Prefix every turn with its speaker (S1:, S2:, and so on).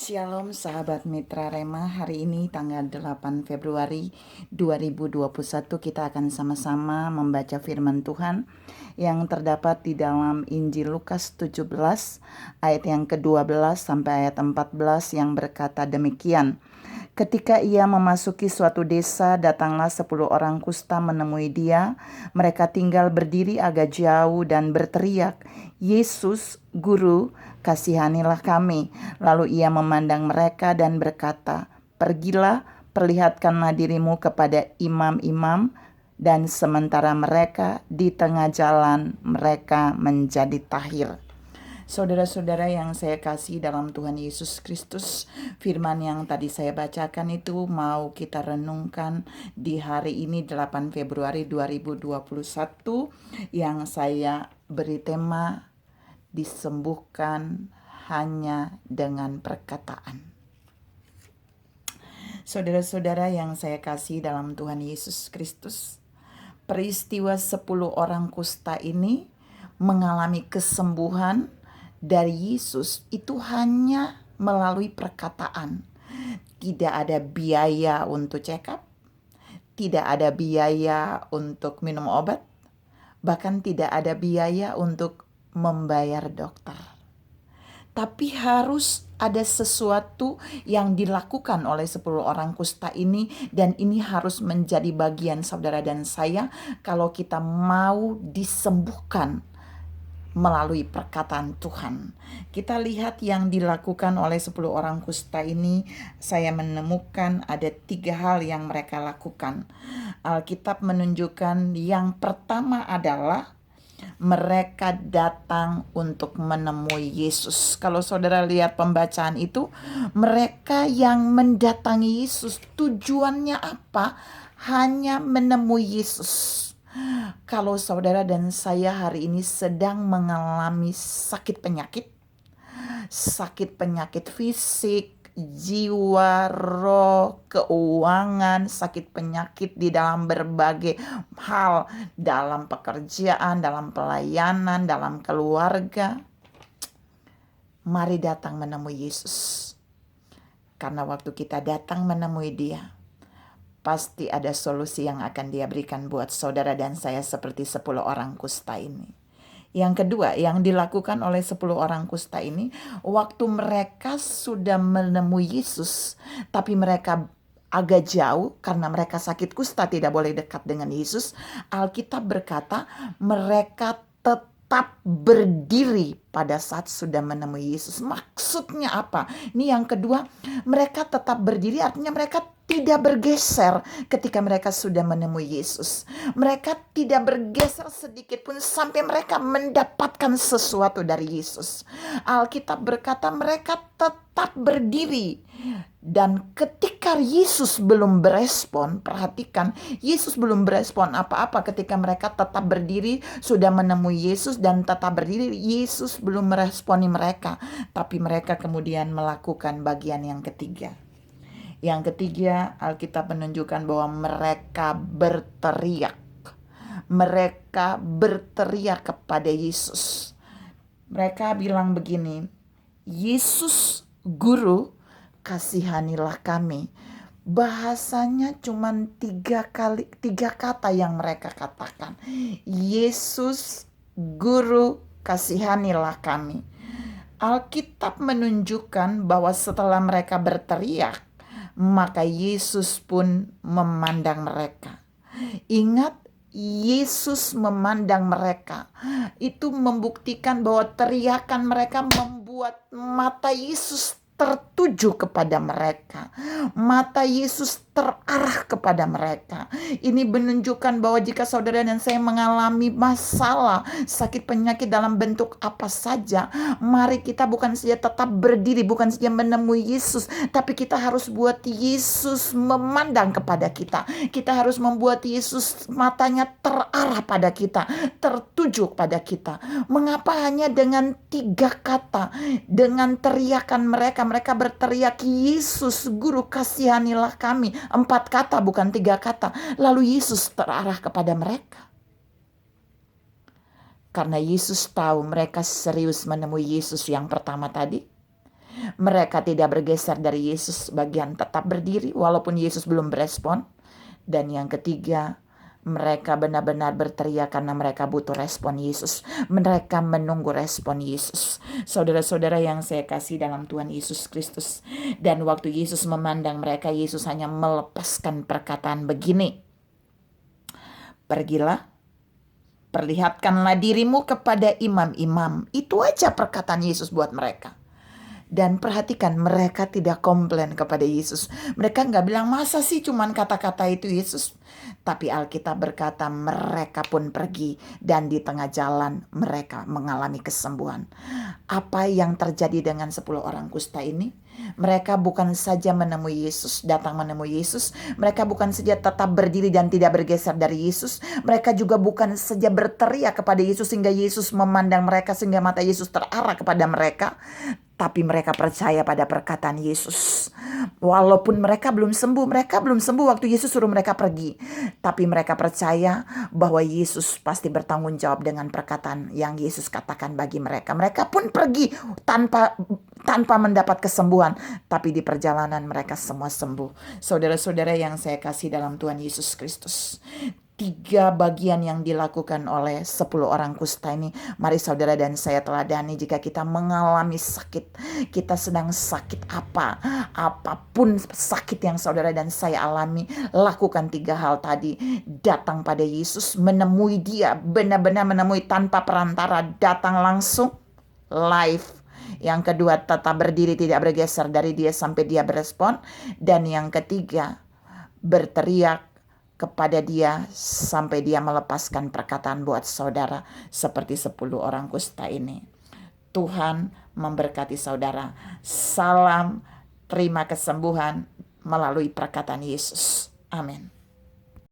S1: Shalom sahabat Mitra Rema, hari ini tanggal 8 Februari 2021 kita akan sama-sama membaca firman Tuhan yang terdapat di dalam Injil Lukas 17 ayat yang ke-12 sampai ayat 14 yang berkata demikian. Ketika ia memasuki suatu desa, datanglah 10 orang kusta menemui dia. Mereka tinggal berdiri agak jauh dan berteriak, "Yesus, Guru, kasihanilah kami." Lalu ia memandang mereka dan berkata, "Pergilah, perlihatkanlah dirimu kepada imam-imam." Dan sementara mereka di tengah jalan, mereka menjadi tahir. Saudara-saudara yang saya kasih dalam Tuhan Yesus Kristus, firman yang tadi saya bacakan itu mau kita renungkan di hari ini 8 Februari 2021 yang saya beri tema disembuhkan hanya dengan perkataan. Saudara-saudara yang saya kasih dalam Tuhan Yesus Kristus, peristiwa 10 orang kusta ini mengalami kesembuhan dari Yesus itu hanya melalui perkataan. Tidak ada biaya untuk check up, tidak ada biaya untuk minum obat, bahkan tidak ada biaya untuk membayar dokter. Tapi harus ada sesuatu yang dilakukan oleh 10 orang kusta ini, dan ini harus menjadi bagian saudara dan saya kalau kita mau disembuhkan melalui perkataan Tuhan. Kita lihat yang dilakukan oleh 10 orang kusta ini, saya menemukan ada 3 hal yang mereka lakukan. Alkitab menunjukkan yang pertama adalah mereka datang untuk menemui Yesus. Kalau saudara lihat pembacaan itu, mereka yang mendatangi Yesus, tujuannya apa? Hanya menemui Yesus. Kalau saudara dan saya hari ini sedang mengalami sakit penyakit fisik, jiwa, roh, keuangan, sakit penyakit di dalam berbagai hal, dalam pekerjaan, dalam pelayanan, dalam keluarga, mari datang menemui Yesus. Karena waktu kita datang menemui Dia, pasti ada solusi yang akan Dia berikan buat saudara dan saya seperti 10 orang kusta ini. Yang kedua, yang dilakukan oleh 10 orang kusta ini, waktu mereka sudah menemui Yesus, tapi mereka agak jauh karena mereka sakit kusta, tidak boleh dekat dengan Yesus. Alkitab berkata mereka tetap berdiri pada saat sudah menemui Yesus. Maksudnya apa? Ini yang kedua, mereka tetap berdiri artinya mereka tidak bergeser ketika mereka sudah menemui Yesus. Mereka tidak bergeser sedikit pun sampai mereka mendapatkan sesuatu dari Yesus. Alkitab berkata mereka tetap berdiri. Dan ketika Yesus belum berespon, perhatikan, Yesus belum berespon apa-apa ketika mereka tetap berdiri, sudah menemui Yesus dan tetap berdiri. Yesus belum meresponi mereka, tapi mereka kemudian melakukan bagian yang ketiga. Yang ketiga, Alkitab menunjukkan bahwa mereka berteriak. Mereka berteriak kepada Yesus. Mereka bilang begini, "Yesus, Guru, kasihanilah kami." Bahasanya cuma 3 kata yang mereka katakan. Yesus, Guru, kasihanilah kami. Alkitab menunjukkan bahwa setelah mereka berteriak, maka Yesus pun memandang mereka. Ingat, Yesus memandang mereka. Itu membuktikan bahwa teriakan mereka membuat mata Yesus tertuju kepada mereka. Mata Yesus terarah kepada mereka. Ini menunjukkan bahwa jika saudara dan saya mengalami masalah, sakit penyakit dalam bentuk apa saja, mari kita bukan saja tetap berdiri, bukan saja menemui Yesus, tapi kita harus buat Yesus memandang kepada kita. Kita harus membuat Yesus matanya terarah pada kita, tertuju pada kita. Mengapa hanya dengan 3 kata? Dengan teriakan mereka berteriak, "Yesus, Guru, kasihanilah kami." 4 kata bukan 3 kata. Lalu Yesus terarah kepada mereka. Karena Yesus tahu mereka serius menemui Yesus yang pertama tadi. Mereka tidak bergeser dari Yesus, bagian tetap berdiri walaupun Yesus belum berespon. Dan yang ketiga, mereka benar-benar berteriak karena mereka butuh respon Yesus. Mereka menunggu respon Yesus. Saudara-saudara yang saya kasih dalam Tuhan Yesus Kristus. Dan waktu Yesus memandang mereka, Yesus hanya melepaskan perkataan begini. Pergilah, perlihatkanlah dirimu kepada imam-imam. Itu aja perkataan Yesus buat mereka. Dan perhatikan, mereka tidak komplain kepada Yesus. Mereka nggak bilang, masa sih cuman kata-kata itu Yesus. Tapi Alkitab berkata mereka pun pergi. Dan di tengah jalan mereka mengalami kesembuhan. Apa yang terjadi dengan 10 orang kusta ini? Mereka bukan saja menemui Yesus, datang menemui Yesus. Mereka bukan saja tetap berdiri dan tidak bergeser dari Yesus. Mereka juga bukan saja berteriak kepada Yesus sehingga Yesus memandang mereka, sehingga mata Yesus terarah kepada mereka. Tapi mereka percaya pada perkataan Yesus. Walaupun mereka belum sembuh waktu Yesus suruh mereka pergi. Tapi mereka percaya bahwa Yesus pasti bertanggung jawab dengan perkataan yang Yesus katakan bagi mereka. Mereka pun pergi tanpa mendapat kesembuhan. Tapi di perjalanan mereka semua sembuh. Saudara-saudara yang saya kasih dalam Tuhan Yesus Kristus. 3 bagian yang dilakukan oleh 10 orang kusta ini. Mari saudara dan saya teladani jika kita mengalami sakit. Kita sedang sakit apapun sakit yang saudara dan saya alami. Lakukan 3 hal tadi. Datang pada Yesus, menemui dia. Benar-benar menemui tanpa perantara. Datang langsung live. Yang kedua, tetap berdiri tidak bergeser dari dia sampai dia berespon. Dan yang ketiga, berteriak kepada dia sampai dia melepaskan perkataan buat saudara seperti 10 orang kusta ini. Tuhan memberkati saudara. Salam terima kesembuhan melalui perkataan Yesus. Amin.